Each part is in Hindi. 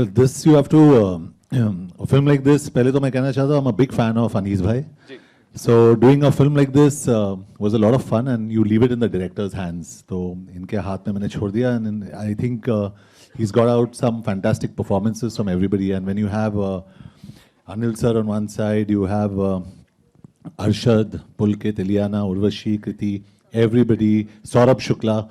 Well, this you have to a film like this. पहले तो मैं कहना चाहता हूँ I'm a big fan of Anees bhai. So doing a film like this was a lot of fun, and you leave it in the director's hands. तो इनके हाथ में मैंने छोड़ दिया, and I think he's got out some fantastic performances from everybody. And when you have Anil sir on one side, you have Arshad, Pulkit, Ilyana, Urvashi, Kriti, everybody, Saurabh Shukla.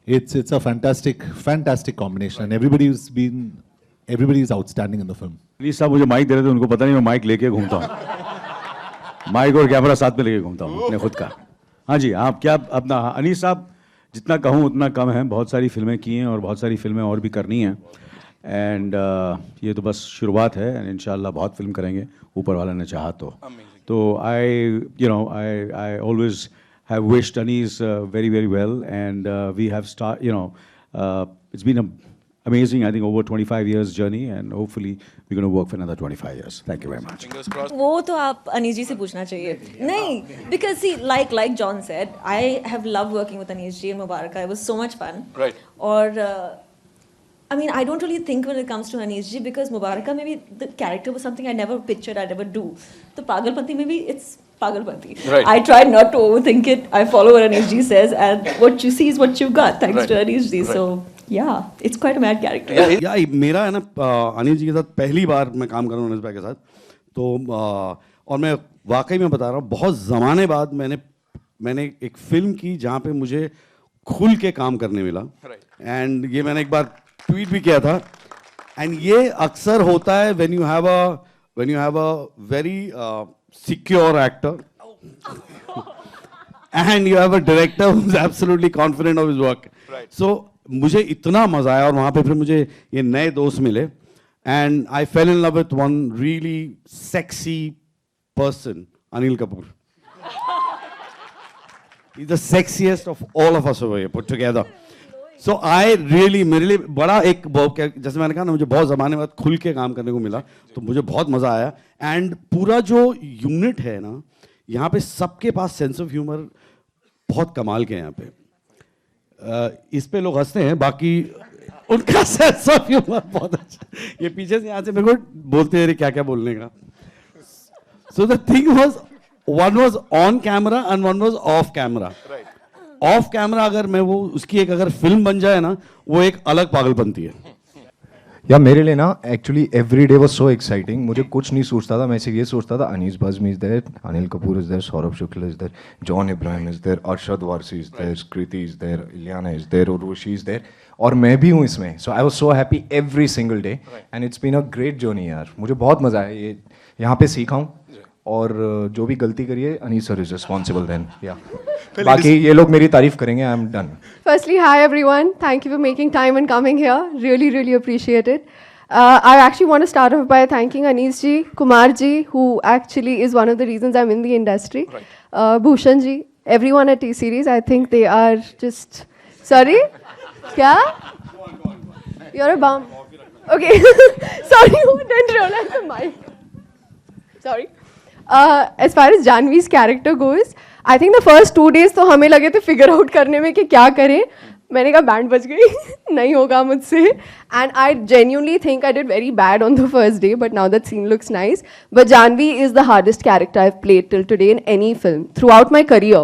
It's a fantastic combination, and everybody is outstanding in the film. Please साहब मुझे माइक दे रहे थे, उनको पता नहीं मैं माइक लेके घूमता हूँ, माइक और कैमरा साथ में लेके घूमता हूँ अपने खुद का. हाँ जी, आप क्या अपना अनीस साहब, जितना कहूँ उतना कम है. बहुत सारी फिल्में की हैं और बहुत सारी फिल्में और भी करनी हैं, एंड ये तो बस शुरुआत है, एंड इंशाल्लाह बहुत फिल्म करेंगे ऊपर वाला ने चाहा तो I always have wished Anees very, very well, and we have it's been an amazing, I think, over 25 years journey, and hopefully we're going to work for another 25 years. Thank you very much. वो तो आप अनीस जी से पूछना चाहिए. नहीं, because see, like John said, I have loved working with Anees ji and Mubaraka. It was so much fun. Right. और I mean, I don't really think when it comes to Anees ji, because Mubaraka maybe the character was something I never pictured I'd ever do. So Pagalpati maybe it's Pagalpati. Right. I try not to overthink it. I follow what Anees ji says, and what you see is what you've got, thanks to Anees ji. So yeah, it's quite a mad character. या मेरा है ना अनिल जी के साथ पहली बार मैं काम कर रहा हूँ अनिल भाई के साथ, तो और मैं वाकई में बता रहा हूँ, बहुत ज़माने बाद मैंने एक फिल्म की जहाँ पे मुझे खुल के काम करने मिला. एंड ये मैंने एक बार ट्वीट भी किया था, एंड ये अक्सर होता है when you have a very secure actor and you have a director who's absolutely confident of his work. So मुझे इतना मजा आया, और वहाँ पे फिर मुझे ये नए दोस्त मिले, and I fell in love with one really sexy person, Anil Kapoor. He's the sexiest of all of us over here put together. So I really, मेरे लिए बड़ा एक जैसे मैंने कहा ना, मुझे बहुत ज़माने बाद खुल के काम करने को मिला, तो मुझे बहुत मज़ा आया. एंड पूरा जो यूनिट है ना, यहाँ पे सबके पास सेंस ऑफ ह्यूमर बहुत कमाल के हैं. यहाँ पे इस पे लोग हंसते हैं, बाकी उनका सेंस ऑफ ह्यूमर बहुत अच्छा. ये पीछे से यहाँ से मेरे को बोलते हैं क्या क्या बोलने का. So the thing was, one was on camera and one was of camera. Of camera अगर मैं वो उसकी एक अगर फिल्म बन जाए ना, वो एक अलग पागलपंती है. या मेरे लिए ना actually every day was so exciting. मुझे कुछ नहीं सोचता था, मैं सिर्फ ये सोचता था Anees Bazmee is there, Anil Kapoor is there, Saurabh Shukla is there, John Abraham is there, Arshad Warsi is there, Kriti is there, Ileana is there, Urvashi is there, और मैं भी हूँ इसमें. So I was so happy every single day, and it's been a great journey यार. मुझे बहुत मजा आया, ये यहाँ पे सीखा हूँ, और जो भी गलती करिए Anees sir is responsible then. या बाकी ये लोग मेरी तारीफ करेंगे. I am done. Firstly, hi everyone. Thank you for making time and coming here. Really appreciate it. I actually want to start off by thanking Anees ji, Kumar ji, who actually is one of the reasons I'm in the industry. Bhushan ji, everyone at T-Series. I think they are just... Sorry? Kya? You're a bum. Okay. Sorry, who didn't realize the mic? Sorry. As far as Janvi's character goes, I think the first 2 days तो हमें लगे थे figure out करने में कि क्या करें. मैंने कहा बैंड बज गई, नहीं होगा मुझसे. And I genuinely think I did very bad on the first day, but now that scene looks nice. But Janvi is the hardest character I've played till today in any film. Throughout my career,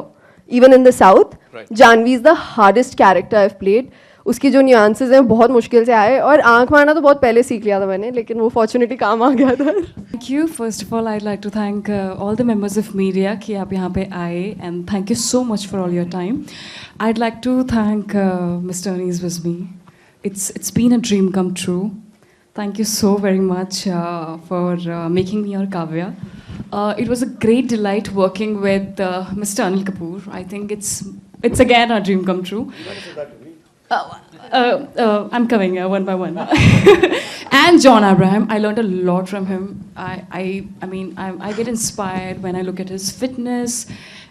even in the South, Janvi is the hardest character I've played. उसकी जो न्यूआंसेस हैं बहुत मुश्किल से आए, और आंख मारना तो बहुत पहले सीख लिया था मैंने, लेकिन वो फॉर्चुनेटली काम आ गया था. Thank you. First of all, I'd like to thank all the members of media कि आप यहाँ पे आए, and thank you so much for all your time. I'd like to thank Mr. Anees Buzmi. It's been a dream come true. Thank you so very much for making me your Kavya. It was a great delight working with Mr. Anil Kapoor. I think it's again a dream come true. I'm coming one by one. And John Abraham, I learned a lot from him. I mean, I get inspired when I look at his fitness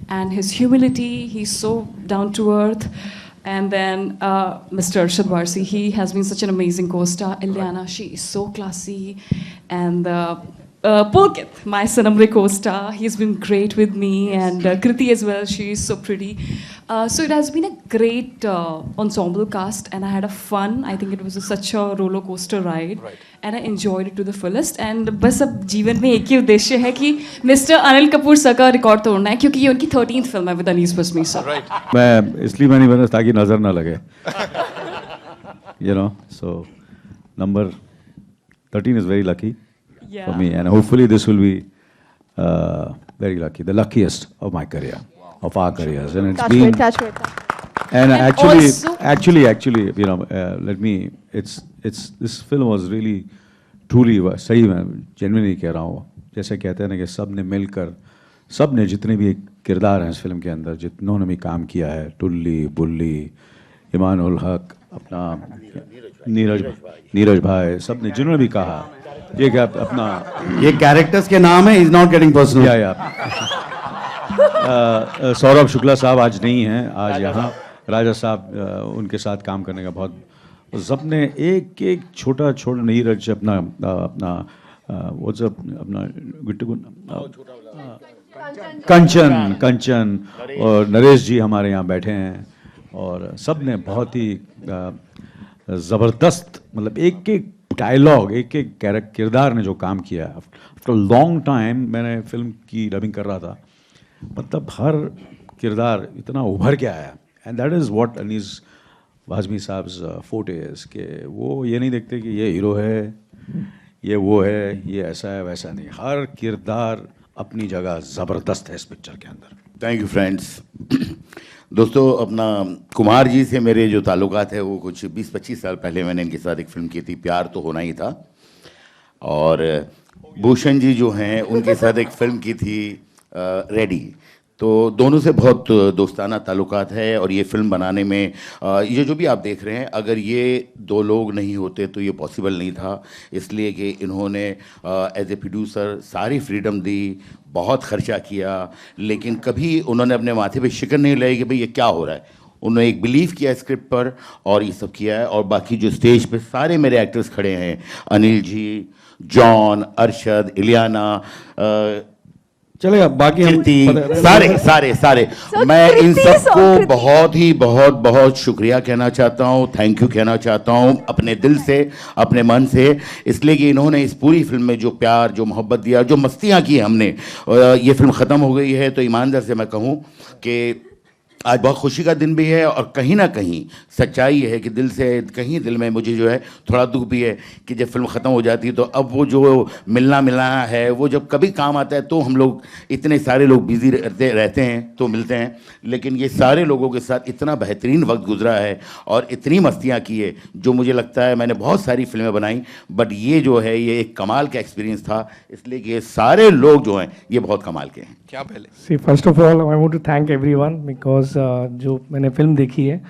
and his humility. He's so down to earth. And then Mr. Arshad Warsi, he has been such an amazing co-star. Ilyana, she is so classy. And Pulkit, my Sanamre co-star, he's been great with me, and Kriti as well. She is so pretty. So it has been a great ensemble cast, and I had a fun. I think it was such a roller coaster ride, and I enjoyed it to the fullest. And बस अब जीवन में एक ही उद्देश्य है कि मिस्टर अनिल कपूर सर का रिकॉर्ड तोड़ना है, क्योंकि ये उनकी 13th फिल्म है विद अनीस बज़मी सर. मैं इसलिए मैं नहीं बना ताकि नजर ना लगे. So number 13 is very lucky for me, and hopefully this will be very lucky, the luckiest of my career, of our careers, and it's been. And actually, let me. It's this film was really, truly सही मैं genuinely कह रहा हूँ. जैसे कहते हैं ना कि सब ने मिलकर, सब ने जितने भी किरदार हैं इस फिल्म के अंदर, जितनों ने भी काम किया है, टुल्ली, बुल्ली, इमानुल हक, अपना नीरज भाई, सब ने जिन्होंने भी कहा, ये क्या अपना ये कैरेक्टर्स के नाम है, इज नॉट गेटिंग पर्सनल. या सौरभ शुक्ला साहब आज नहीं हैं, आज यहाँ राजा साहब उनके साथ काम करने का बहुत, सबने एक एक छोटा नीरज अपना वो सब अपना गिट्टू कंचन और नरेश जी हमारे यहाँ बैठे हैं, और सब ने बहुत ही ज़बरदस्त, मतलब एक एक डायलॉग, एक एक किरदार ने जो काम किया. आफ्टर लॉन्ग टाइम मैंने फिल्म की डबिंग कर रहा था, मतलब हर किरदार इतना उभर के आया. And that is what Anees Bazmee साहब फोर्टे इज़, कि वो ये नहीं देखते कि ये हीरो है, ये वो है, ये ऐसा है वैसा नहीं. हर किरदार अपनी जगह ज़बरदस्त है इस पिक्चर के अंदर. Thank you friends. दोस्तों, अपना कुमार जी से मेरे जो ताल्लुकात है वो कुछ 20-25 साल पहले मैंने इनके साथ एक फ़िल्म की थी, प्यार तो होना ही था. और भूषण जी जो हैं उनके साथ एक फ़िल्म की थी रेडी. तो दोनों से बहुत दोस्ताना ताल्लुकात है, और ये फ़िल्म बनाने में ये जो भी आप देख रहे हैं, अगर ये दो लोग नहीं होते तो ये पॉसिबल नहीं था, इसलिए कि इन्होंने एज ए प्रोड्यूसर सारी फ्रीडम दी, बहुत खर्चा किया, लेकिन कभी उन्होंने अपने माथे पे शिकन नहीं लाई कि भाई ये क्या हो रहा है. उन्होंने एक बिलीव किया स्क्रिप्ट पर और ये सब किया है. और बाकी जो स्टेज पे सारे मेरे एक्टर्स खड़े हैं, अनिल जी, जॉन, अरशद, इलियाना, चलेगा, बाकी हम सारे मैं इन सबको बहुत शुक्रिया कहना चाहता हूँ, थैंक यू कहना चाहता हूँ अपने दिल से, अपने मन से, इसलिए कि इन्होंने इस पूरी फिल्म में जो प्यार, जो मोहब्बत दिया, जो मस्तियाँ की हमने. ये फिल्म ख़त्म हो गई है तो ईमानदार से मैं कहूँ कि आज बहुत खुशी का दिन भी है, और कहीं ना कहीं सच्चाई है कि दिल से, कहीं दिल में मुझे जो है थोड़ा दुख भी है कि जब फिल्म ख़त्म हो जाती है तो अब वो जो मिलना है वो जब कभी काम आता है तो हम लोग इतने सारे लोग बिज़ी रहते हैं तो मिलते हैं. लेकिन ये सारे लोगों के साथ इतना बेहतरीन वक्त गुजरा है और इतनी मस्तियाँ की है, जो मुझे लगता है मैंने बहुत सारी फिल्में बनाई, बट ये जो है ये एक कमाल का एक्सपीरियंस था, इसलिए कि ये सारे लोग जो हैं ये बहुत कमाल के हैं. क्या पहले सी first of all I want to thank everyone because जो मैंने फिल्म देखी है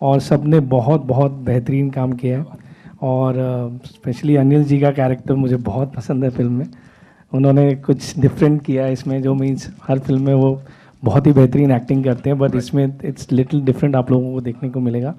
और सब ने बहुत बेहतरीन काम किया है. और स्पेशली अनिल जी का कैरेक्टर मुझे बहुत पसंद है फिल्म में. उन्होंने कुछ डिफरेंट किया है इसमें, जो मीन्स हर फिल्म में वो बहुत ही बेहतरीन एक्टिंग करते हैं, बट इसमें इट्स लिटिल डिफरेंट आप लोगों को देखने को मिलेगा.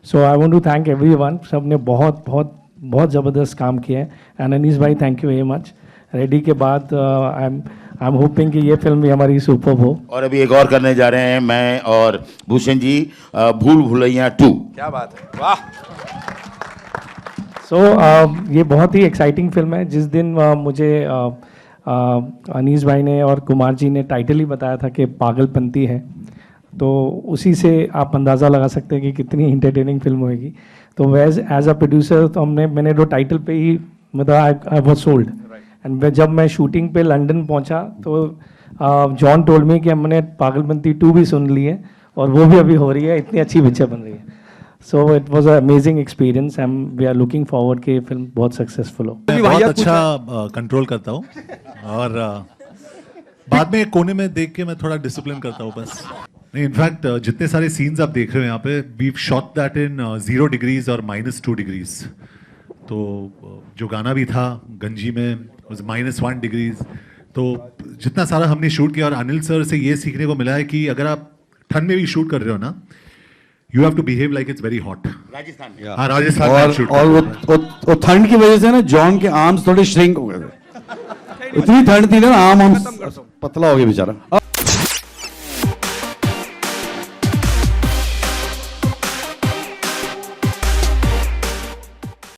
So I want to thank everyone. सब ने बहुत ज़बरदस्त काम किया है. एंड अनीस भाई thank you very much. Ready के बाद आई एम होपिंग कि ये फिल्म भी हमारी सुपर हो. और अभी एक और करने जा रहे हैं मैं और भूषण जी, भूल भुलैया 2. क्या बात है, वाह. सो ये बहुत ही एक्साइटिंग फिल्म है. जिस दिन मुझे अनीस भाई ने और कुमार जी ने टाइटल ही बताया था कि पागलपंती है, तो उसी से आप अंदाज़ा लगा सकते हैं कि कितनी इंटरटेनिंग फिल्म होगी. तो एज अ प्रोड्यूसर तो मैंने जो टाइटल पे ही मतलब आई वाज सोल्ड. एंड जब मैं शूटिंग पे लंदन पहुंचा तो जॉन टोल्ड मी कि हमने पागलपंती 2 भी सुन ली है और वो भी अभी हो रही है, इतनी अच्छी पिक्चर बन रही है. So it was a amazing experience and we are looking forward कि फिल्म बहुत सक्सेसफुल हो. मैं बहुत अच्छा कंट्रोल करता हूँ, और बाद में कोने में देख के मैं थोड़ा डिसिप्लिन करता हूँ बस. नहीं, इनफैक्ट जितने सारे सीन्स आप देख रहे हो यहाँ पे, we shot that in 0 degrees और -2 डिग्रीज. तो जो गाना भी था गंजी में वाज -1 डिग्रीज. तो जितना सारा हमने शूट किया, और अनिल सर से ये सीखने को मिला है कि अगर आप ठंड में भी शूट कर रहे हो ना, you have to behave like it's very hot. हाँ, राजस्थान में शूट. और वो ठंड की वजह से ना जॉन के आर्म्स थोड़े श्रिंक हो गए थे. इतनी ठंड थी ना, आम पतला हो गया बेचारा।